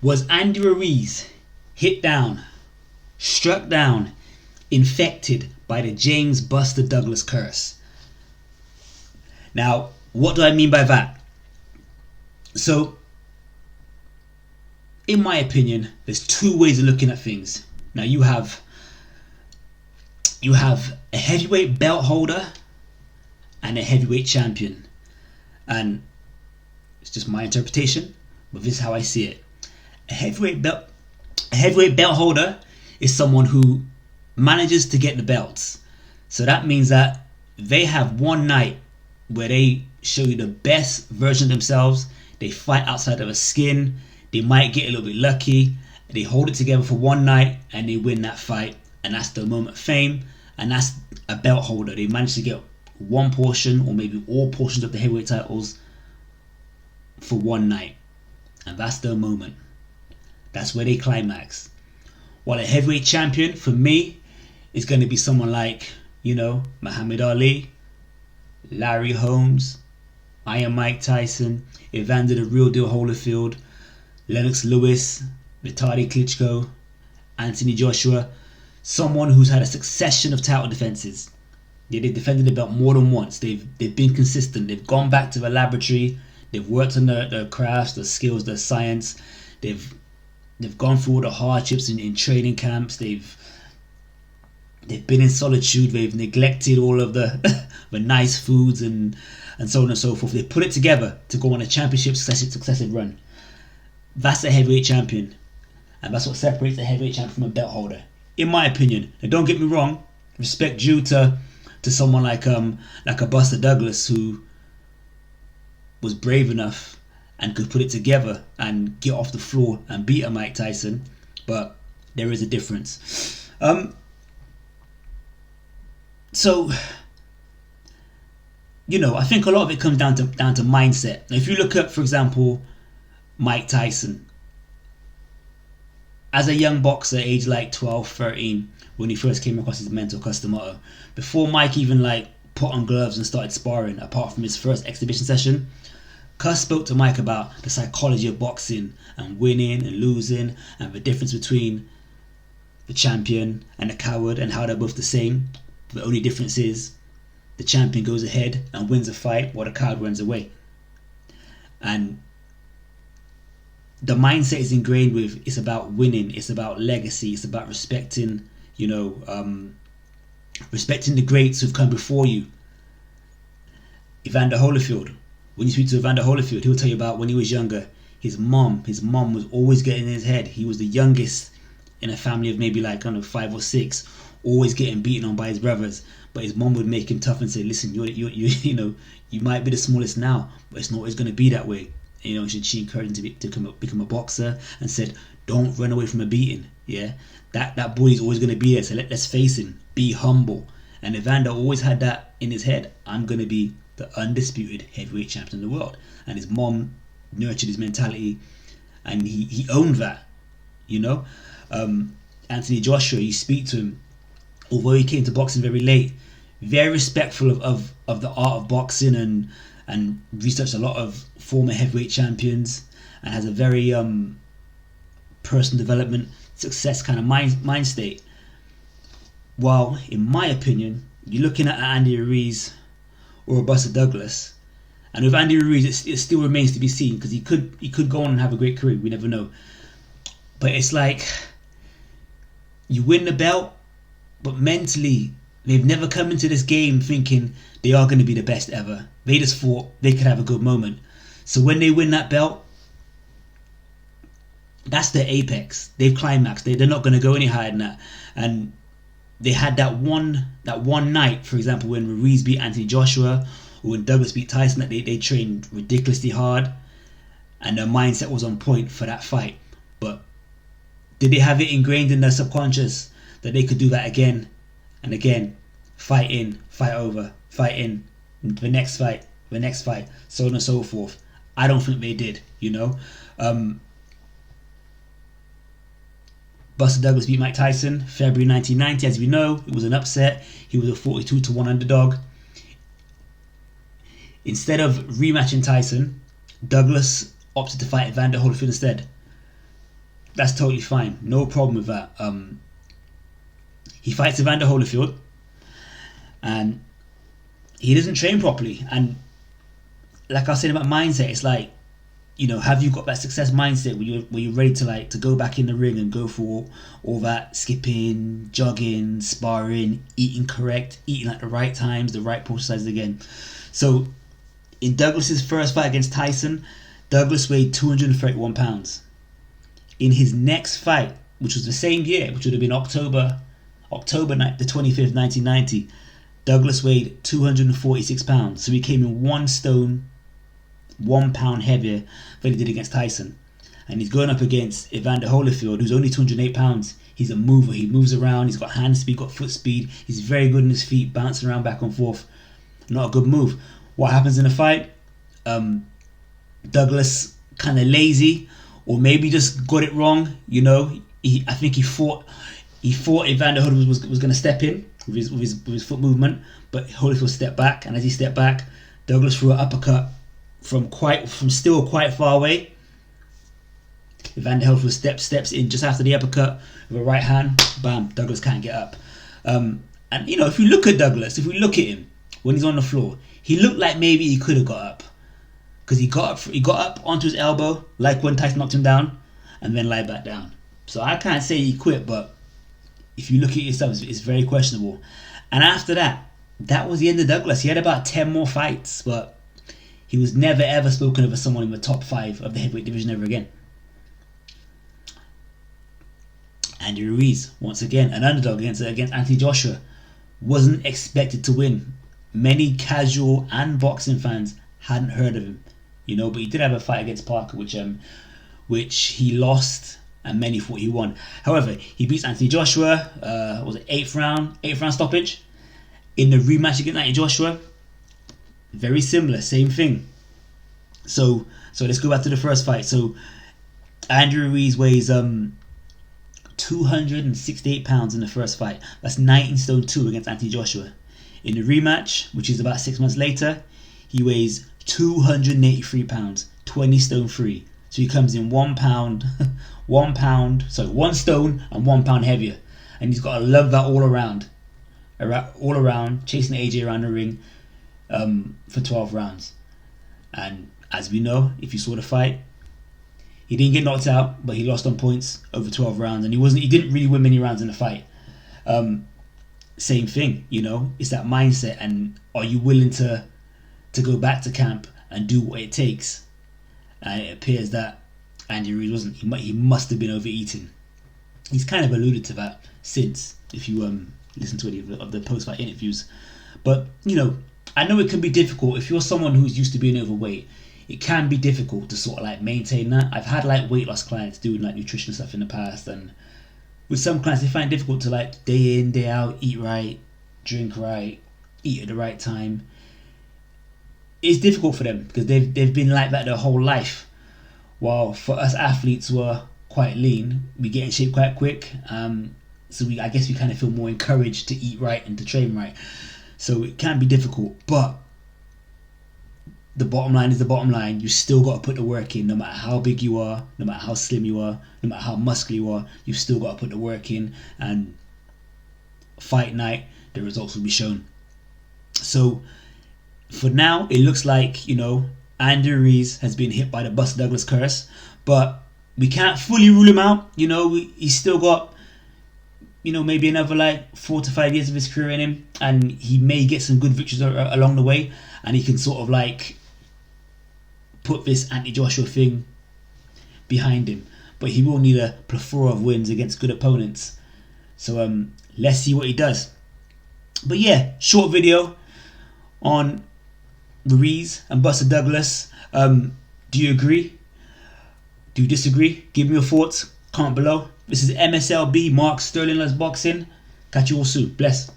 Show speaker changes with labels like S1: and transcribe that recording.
S1: Was Andy Ruiz hit down, struck down, infected by the James Buster Douglas curse? Now, what do I mean by that? So, in my opinion, there's two ways of looking at things. Now, you have a heavyweight belt holder and a heavyweight champion. And it's just my interpretation, but this is how I see it. A heavyweight belt holder is someone who manages to get the belts. So that means that they have one night where they show you the best version of themselves. They fight outside of a skin. They might get a little bit lucky. They hold it together for one night and they win that fight. And that's the moment of fame. And that's a belt holder. They manage to get one portion or maybe all portions of the heavyweight titles for one night. And that's their moment. That's where they climax. While a heavyweight champion, for me, is going to be someone like, Muhammad Ali, Larry Holmes, Iron Mike Tyson, Evander the Real Deal Holyfield, Lennox Lewis, Vitali Klitschko, Anthony Joshua. Someone who's had a succession of title defenses. Yeah, they've defended the belt more than once. They've been consistent. They've gone back to the laboratory. They've worked on their crafts, their skills, their science. They've gone through all the hardships in training camps. They've been in solitude. They've neglected all of the the nice foods and so on and so forth. They put it together to go on a championship successive run. That's a heavyweight champion, and that's what separates a heavyweight champion from a belt holder, in my opinion. Now, don't get me wrong. Respect due to someone like a Buster Douglas, who was brave enough and could put it together and get off the floor and beat a Mike Tyson, but there is a difference. So, I think a lot of it comes down to mindset. Now, if you look at, for example, Mike Tyson, as a young boxer, aged like 12, 13, when he first came across his mentor, Cus D'Amato, before Mike even put on gloves and started sparring, apart from his first exhibition session, Cus spoke to Mike about the psychology of boxing and winning and losing and the difference between the champion and the coward and how they're both the same. The only difference is the champion goes ahead and wins a fight while the coward runs away. And the mindset is ingrained with, it's about winning, it's about legacy, it's about respecting, respecting the greats who've come before you. Evander Holyfield. When you speak to Evander Holyfield, he'll tell you about when he was younger. His mom was always getting in his head. He was the youngest in a family of maybe 5 or 6, always getting beaten on by his brothers. But his mom would make him tough and say, "Listen, you might be the smallest now, but it's not always going to be that way." She encouraged him to become a boxer and said, "Don't run away from a beating. Yeah, that boy is always going to be there. So let's face him. Be humble." And Evander always had that in his head. I'm going to be the undisputed heavyweight champion in the world. And his mom nurtured his mentality, and he owned that. Anthony Joshua, you speak to him, although he came to boxing very late, very respectful of the art of boxing and researched a lot of former heavyweight champions and has a very personal development, success kind of mind state. While, in my opinion, you're looking at Andy Ruiz or a Buster Douglas, and with Andy Ruiz, it still remains to be seen, because he could go on and have a great career. We never know. But it's like, you win the belt, but mentally, they've never come into this game thinking they are going to be the best ever. They just thought they could have a good moment. So when they win that belt, that's their apex. They've climaxed. They're not going to go any higher than that. And they had that one night, for example, when Ruiz beat Anthony Joshua, or when Douglas beat Tyson, that they trained ridiculously hard, and their mindset was on point for that fight. But did they have it ingrained in their subconscious that they could do that again and again? Fight in, fight over, fight in, the next fight, so on and so forth. I don't think they did, Buster Douglas beat Mike Tyson February 1990. As we know, it was an upset. He was a 42-1 underdog. Instead of rematching Tyson, Douglas opted to fight Evander Holyfield instead. That's totally fine. No problem with that. He fights Evander Holyfield, and he doesn't train properly. And like I was saying about mindset, it's like, have you got that success mindset where you're ready to go back in the ring and go for all that skipping, jogging, sparring, eating correct, eating at the right times, the right portion sizes again. So in Douglas's first fight against Tyson, Douglas weighed 231 pounds. In his next fight, which was the same year, which would have been October the 25th, 1990, Douglas weighed 246 pounds. So he came in 1 stone, 1 pound heavier than he did against Tyson. And he's going up against Evander Holyfield, who's only 208 pounds. He's a mover. He moves around. He's got hand speed, got foot speed. He's very good on his feet, bouncing around back and forth. Not a good move. What happens in the fight? Douglas kind of lazy, or maybe just got it wrong. I think he thought Evander Holyfield was going to step in with his foot movement, but Holyfield stepped back, and as he stepped back, Douglas threw an uppercut from still quite far away. Evander Holyfield steps in just after the uppercut with a right hand. Bam! Douglas can't get up. And if you look at Douglas, if we look at him when he's on the floor, he looked like maybe he could have got up, because he got up onto his elbow like when Tyson knocked him down, and then lied back down. So I can't say he quit, but if you look at it yourself, it's very questionable. And after that was the end of Douglas. He had about 10 more fights, but he was never ever spoken of as someone in the top 5 of the heavyweight division ever again. Andy Ruiz, once again, an underdog against Anthony Joshua, wasn't expected to win. Many casual and boxing fans hadn't heard of him, but he did have a fight against Parker, which he lost, and many thought he won. However, he beats Anthony Joshua. Was it 8th round stoppage? In the rematch against Anthony Joshua, very similar, same thing. So let's go back to the first fight. So Andrew Ruiz weighs 268 pounds in the first fight. That's 19 stone 2 against Anthony Joshua. In the rematch, which is about 6 months later, he weighs 283 pounds, 20 stone 3. So he comes in 1 stone and 1 pound heavier. And he's got to love that all around, chasing AJ around the ring for 12 rounds. And as we know, if you saw the fight, he didn't get knocked out, but he lost on points over 12 rounds, and he didn't really win many rounds in the fight. Same thing, it's that mindset, and are you willing to go back to camp and do what it takes? And it appears that Andy Ruiz wasn't. He must have been overeating. He's kind of alluded to that since, if you listen to any of the post-fight interviews. But I know it can be difficult if you're someone who's used to being overweight. It can be difficult to sort of maintain that. I've had weight loss clients doing nutrition stuff in the past, and with some clients they find it difficult to day in, day out, eat right, drink right, eat at the right time. It's difficult for them because they've been like that their whole life. While for us athletes who are quite lean, we get in shape quite quick. So I guess we kind of feel more encouraged to eat right and to train right. So it can be difficult, but the bottom line is the bottom line. You still got to put the work in, no matter how big you are, no matter how slim you are, no matter how muscular you are. You've still got to put the work in, and fight night, the results will be shown. So for now, it looks like Andy Ruiz has been hit by the Buster Douglas curse, but we can't fully rule him out. He's still got maybe another 4 to 5 years of his career in him, and he may get some good victories along the way, and he can sort of put this anti-Joshua thing behind him. But he will need a plethora of wins against good opponents. So let's see what he does. But yeah, short video on Ruiz and Buster Douglas. Do you agree? Do you disagree? Give me your thoughts. Comment below. This is MSLB, Mark Sterling Loves Boxing. Catch you all soon. Bless.